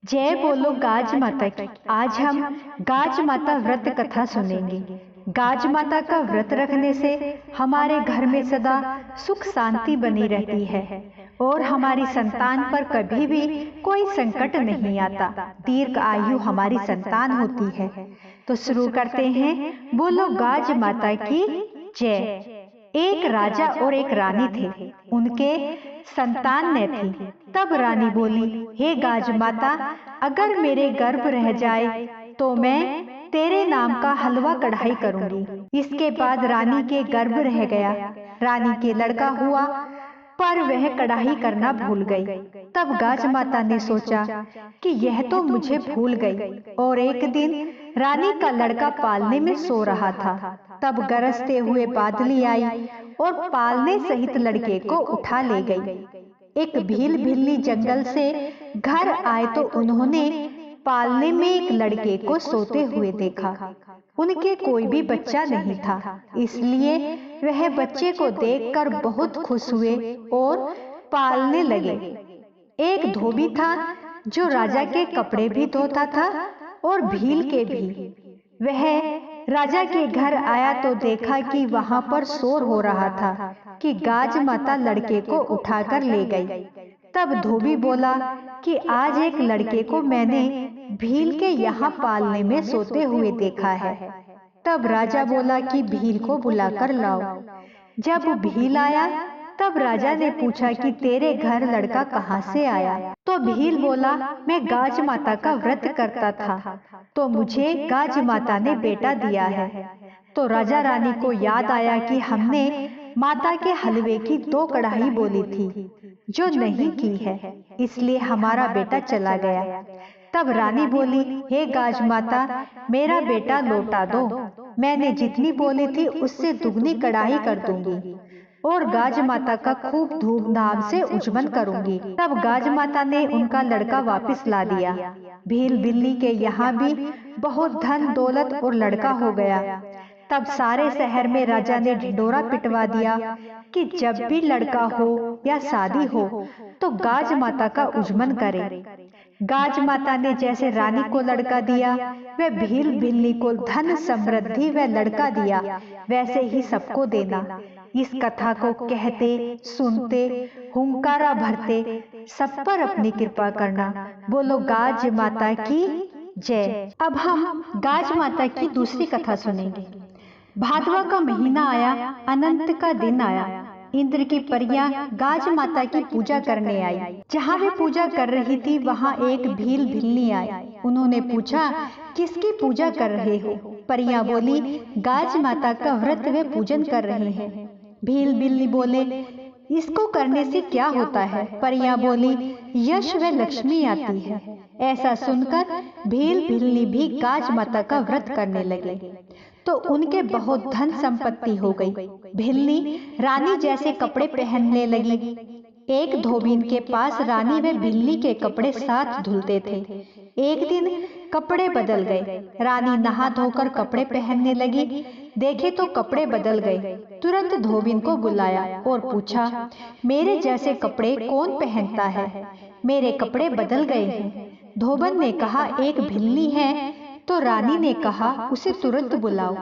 जय बोलो गाज माता की। आज हम गाज माता व्रत कथा सुनेंगे। गाज माता का व्रत रखने से हमारे घर में सदा सुख शांति बनी रहती है और हमारी संतान पर कभी भी कोई संकट नहीं आता। दीर्घ आयु हमारी संतान होती है। तो शुरू करते हैं। बोलो गाज माता की जय। एक राजा और एक रानी थे। उनके संतान न थी। तब रानी बोली, हे गाज माता, अगर मेरे गर्भ रह जाए तो मैं तेरे नाम का हलवा कढ़ाई करूंगी। इसके बाद रानी के गर्भ रह गया। रानी के लड़का हुआ पर वह कढ़ाई करना भूल गई। तब गाज माता ने सोचा कि यह तो मुझे भूल गई। और एक दिन रानी का लड़का पालने में सो रहा था। तब गरजते हुए बादली आई और पालने सहित लड़के को उठा ले गई। एक भील भिल्ली जंगल से घर आए तो उन्होंने पालने में एक लड़के को सोते हुए देखा। उनके कोई भी बच्चा नहीं था, इसलिए वह बच्चे को देखकर बहुत खुश हुए और पालने लगे। एक धोबी था जो राजा के कपड़े भी धोता था और भील के भी। वह राजा के घर आया तो देखा कि वहां पर शोर हो रहा था कि गाज माता लड़के को उठाकर ले गई। तब धोबी बोला कि आज एक लड़के को मैंने भील के यहाँ पालने में सोते हुए देखा है। तब राजा बोला कि भील को बुलाकर लाओ। जब भील आया तब राजा ने पूछा कि तेरे घर लड़का कहाँ से आया। तो भील बोला, मैं गाज माता का व्रत करता था तो मुझे गाज माता ने बेटा दिया है। तो राजा रानी को याद आया कि हमने माता के हलवे की 2 कढ़ाई बोली थी जो नहीं की है, इसलिए हमारा बेटा चला गया। तब रानी बोली, हे गाज माता, मेरा बेटा लौटा दो। मैंने जितनी बोली थी उससे दुगनी कढ़ाई कर दूंगी और गाज माता का खूब धूमधाम से उज्जवल करूंगी। तब गाज माता ने उनका लड़का वापस ला दिया। भील बिल्ली के यहाँ भी बहुत धन दौलत और लड़का हो गया। तब सारे शहर में राजा ने ढिंढोरा पिटवा दिया कि जब भी लड़का हो या शादी हो तो गाज माता का उज्जवल करे। गाज माता ने जैसे रानी को लड़का दिया, वह भील बिल्ली को धन समृद्धि व लड़का दिया, वैसे ही सबको देना। इस कथा को कहते सुनते हुंकारा भरते सब पर अपनी कृपा करना। बोलो गाज माता की जय। अब हम गाज माता की दूसरी कथा सुनेंगे। भादवा का महीना आया, अनंत का दिन आया। इंद्र की परियां गाज माता की पूजा करने आई। जहाँ वे पूजा कर रही थी वहाँ एक भील भिल्ली आई। उन्होंने पूछा, किसकी पूजा कर रहे हो? परियां बोली, गाज माता का व्रत वे पूजन कर रहे हैं। भील बिल्ली बोले, इसको करने से क्या होता है? परियां बोली, यश व लक्ष्मी आती है। ऐसा सुनकर भील बिल्ली भी गाज माता का व्रत करने लगे तो उनके बहुत धन संपत्ति हो गई। भिल्ली रानी जैसे कपड़े पहनने लगी। एक धोबीन के पास रानी व बिल्ली के कपड़े साथ धुलते थे। एक दिन कपड़े बदल गए। रानी नहा धोकर कपड़े पहनने लगी, देखे तो कपड़े बदल गए। तुरंत धोबीन को बुलाया और पूछा, मेरे जैसे कपड़े कौन पहनता है? मेरे कपड़े बदल गए हैं। धोबन ने कहा, एक भिल्ली है। तो रानी ने कहा, उसे तुरंत बुलाओ।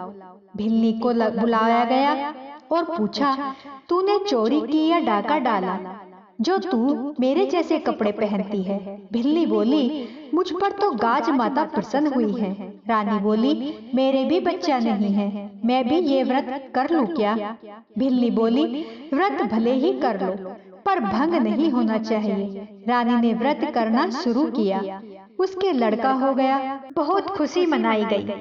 भिल्ली को बुलाया गया और पूछा, तूने चोरी की या डाका डाला जो तू मेरे जैसे कपड़े पहनती है? भिल्ली बोली, मुझ पर तो गाज माता प्रसन्न हुई है। रानी बोली, मेरे भी बच्चा नहीं है, मैं भी ये व्रत कर लूं क्या? भिल्ली बोली, व्रत भले ही कर लो पर भंग नहीं होना चाहिए। रानी ने व्रत करना शुरू किया। उसके लड़का हो गया। बहुत खुशी मनाई गई।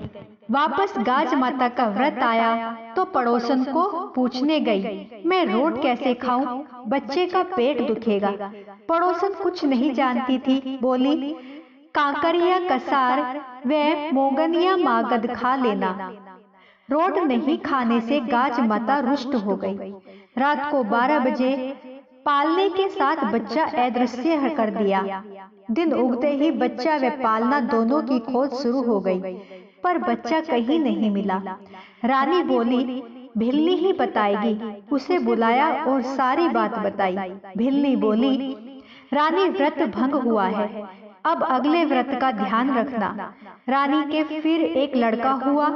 वापस गाज माता का व्रत आया तो पड़ोसन को पूछने गई, मैं रोट कैसे खाऊं? बच्चे का पेट दुखेगा। पड़ोसन कुछ नहीं जानती थी, बोली, कांकरिया कसार व मोगन या मागध खा लेना। रोट नहीं खाने से गाज माता रुष्ट हो गई। रात को 12 बजे पालने के साथ बच्चा अदृश्य कर दिया। दिन उगते ही बच्चा व पालना दोनों की खोज शुरू हो गई, पर बच्चा कहीं नहीं मिला। रानी बोली, भिल्ली ही बताएगी। उसे बुलाया और सारी बात बताई। भिल्ली बोली, रानी व्रत भंग हुआ है, अब अगले व्रत का ध्यान रखना। रानी के फिर एक लड़का हुआ।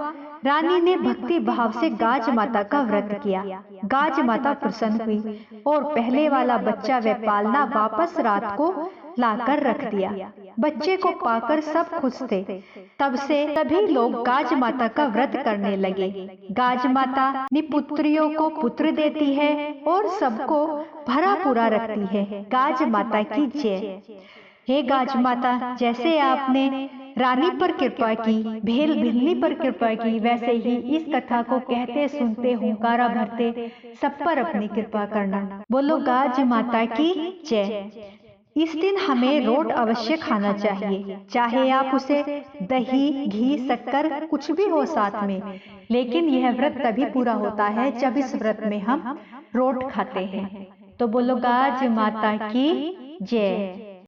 रानी ने भक्ति भाव से गाज माता का व्रत किया। गाज माता प्रसन्न हुई और पहले वाला बच्चा वे पालना वापस रात को लाकर रख दिया। बच्चे को पाकर सब खुश थे। तब से सभी लोग गाज माता का व्रत करने लगे। गाज माता निपुत्रियों को पुत्र देती है और सबको भरा पूरा रखती है। गाज माता की जय। हे गाज माता, जैसे आपने रानी पर कृपा की, भेल भिलनी पर कृपा की, वैसे ही इस कथा को कहते सुनते हुंकारा भरते सब पर अपनी कृपा करना। बोलो गाज माता की जय। इस दिन हमें रोट अवश्य खाना चाहिए, चाहे आप उसे दही, घी, शक्कर कुछ भी हो साथ में, लेकिन यह व्रत तभी पूरा होता है जब इस व्रत में हम रोट खाते हैं। तो बोलो गाज माता की जय।